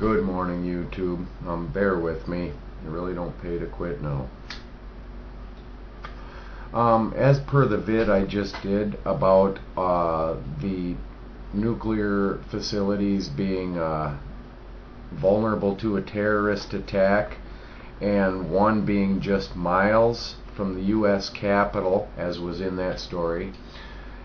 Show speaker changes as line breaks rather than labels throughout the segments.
Good morning, YouTube. Bear with me. You really don't pay to quit now. As per the vid I just did about the nuclear facilities being vulnerable to a terrorist attack, and one being just miles from the U.S. Capitol, as was in that story,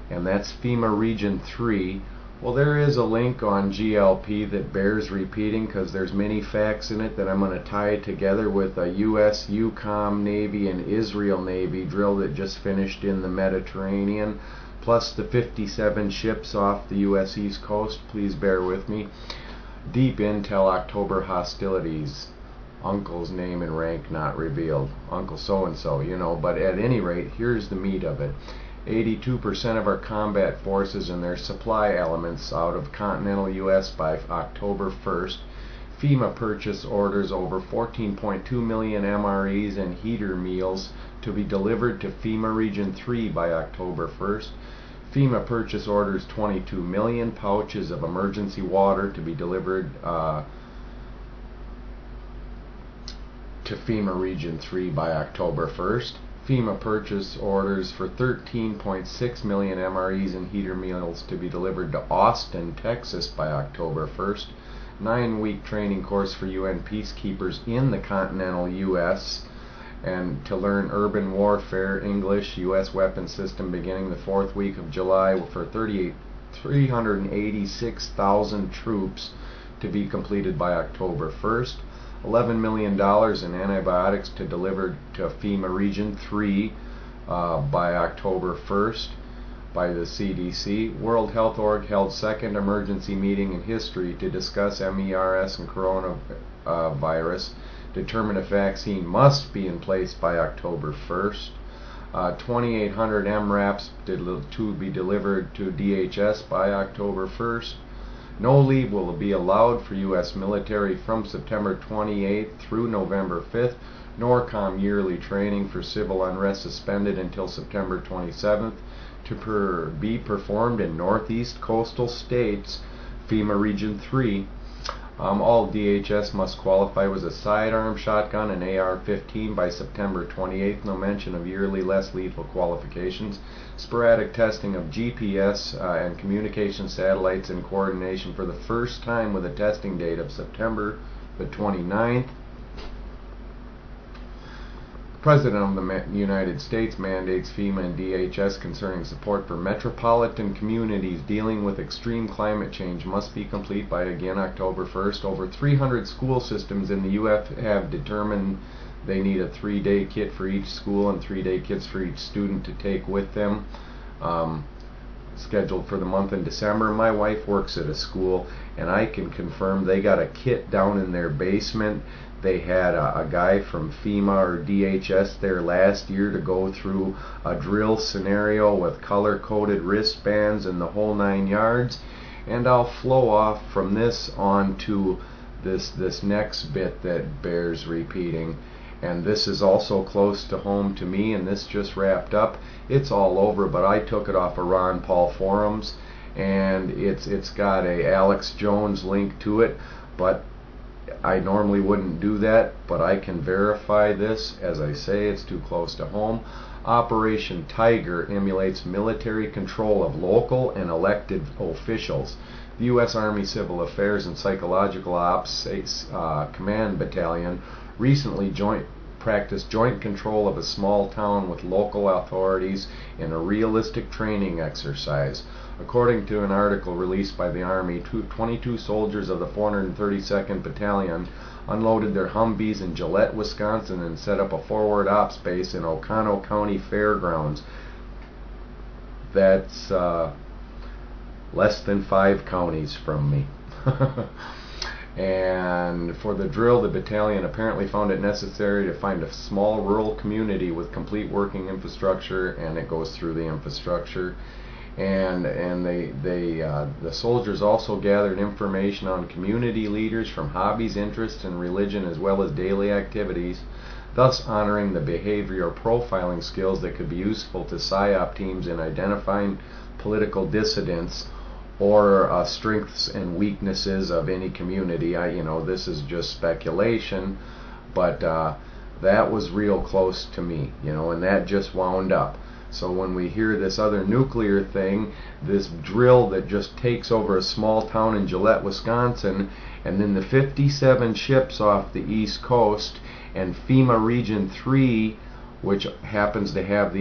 and that's FEMA Region 3. Well, there is a link on GLP that bears repeating because there's many facts in it that I'm going to tie together with a U.S. UCOM Navy and Israel Navy drill that just finished in the Mediterranean, plus the 57 ships off the U.S. East Coast. Please bear with me. Deep intel October hostilities. Uncle's name and rank not revealed. Uncle so-and-so, you know, but at any rate, here's the meat of it. 82% of our combat forces and their supply elements out of continental U.S. by October 1st. FEMA purchase orders over 14.2 million MREs and heater meals to be delivered to FEMA Region 3 by October 1st. FEMA purchase orders 22 million pouches of emergency water to be delivered to FEMA Region 3 by October 1st. FEMA purchase orders for 13.6 million MREs and heater meals to be delivered to Austin, Texas by October 1st. 9-week training course for UN peacekeepers in the continental U.S. and to learn urban warfare, English, U.S. weapon system beginning the 4th week of July for 386,000 troops to be completed by October 1st. $11 million in antibiotics to deliver to FEMA Region 3 by October 1st by the CDC. World Health Org held second emergency meeting in history to discuss MERS and coronavirus. Determine if vaccine must be in place by October 1st. 2,800 MRAPs to be delivered to DHS by October 1st. No leave will be allowed for U.S. military from September 28th through November 5th. NORCOM yearly training for civil unrest suspended until September 27th to be performed in northeast coastal states, FEMA Region 3. All DHS must qualify with a sidearm shotgun and AR-15 by September 28th. No mention of yearly less lethal qualifications. Sporadic testing of GPS and communication satellites in coordination for the first time with a testing date of September the 29th. The President of the United States mandates FEMA and DHS concerning support for metropolitan communities dealing with extreme climate change must be complete by again October 1st. Over 300 school systems in the U.S. have determined they need a 3-day kit for each school and 3-day kits for each student to take with them. Scheduled for the month in December. My wife works at a school and I can confirm they got a kit down in their basement. They had a guy from FEMA or DHS there last year to go through a drill scenario with color-coded wristbands and the whole 9 yards. And I'll flow off from this on to this next bit that bears repeating. And this is also close to home to me, and this just wrapped up. It's all over, but I took it off of Ron Paul forums, and it's got a Alex Jones link to it, but I normally wouldn't do that, but I can verify this. As I say, it's too close to home. Operation Tiger emulates military control of local and elected officials. The U.S. Army Civil Affairs and Psychological Ops Command Battalion recently practiced joint control of a small town with local authorities in a realistic training exercise. According to an article released by the Army, 22 soldiers of the 432nd Battalion unloaded their Humvees in Gillette, Wisconsin and set up a forward ops base in Oconto County Fairgrounds. That's less than 5 counties from me. And for the drill, the battalion apparently found it necessary to find a small rural community with complete working infrastructure, and it goes through the infrastructure. And the soldiers also gathered information on community leaders from hobbies, interests, and religion, as well as daily activities, thus honoring the behavioral profiling skills that could be useful to PSYOP teams in identifying political dissidents or strengths and weaknesses of any community. This is just speculation, but that was real close to me, and that just wound up. So when we hear this other nuclear thing, this drill that just takes over a small town in Gillette, Wisconsin, and then the 57 ships off the East Coast, and FEMA Region 3, which happens to have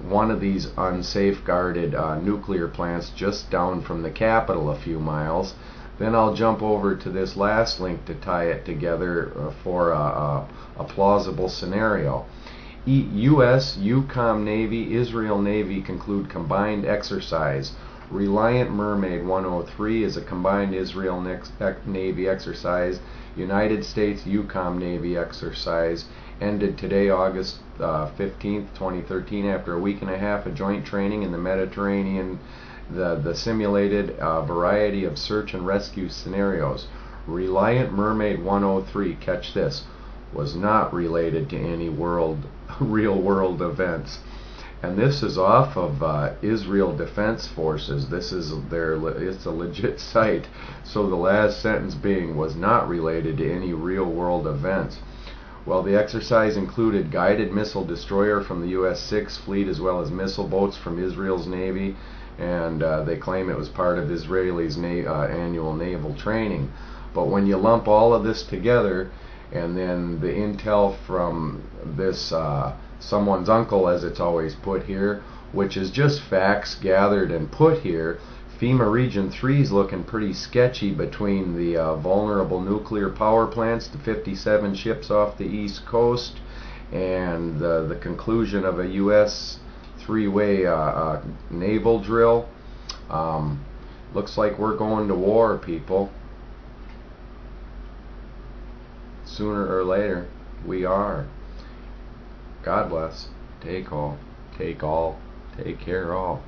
one of these unsafeguarded nuclear plants just down from the capital a few miles. Then I'll jump over to this last link to tie it together for a plausible scenario. U.S., EUCOM Navy, Israel Navy conclude combined exercise. Reliant Mermaid 103 is a combined Israel Navy exercise. United States EUCOM Navy exercise ended today, August 15th, 2013, after a week and a half of joint training in the Mediterranean. The simulated variety of search and rescue scenarios. Reliant Mermaid 103, catch this, was not related to any real world events. And this is off of Israel Defense Forces. It's a legit site. So the last sentence being, was not related to any real world events. Well, the exercise included guided missile destroyer from the U.S. 6th Fleet, as well as missile boats from Israel's Navy, and they claim it was part of Israel's annual naval training. But when you lump all of this together, and then the intel from this someone's uncle, as it's always put here, which is just facts gathered and put here, FEMA Region 3 is looking pretty sketchy between the vulnerable nuclear power plants, the 57 ships off the East Coast, and the conclusion of a U.S. three-way naval drill. Looks like we're going to war, people. Sooner or later, we are. God bless. Take all. Take care all.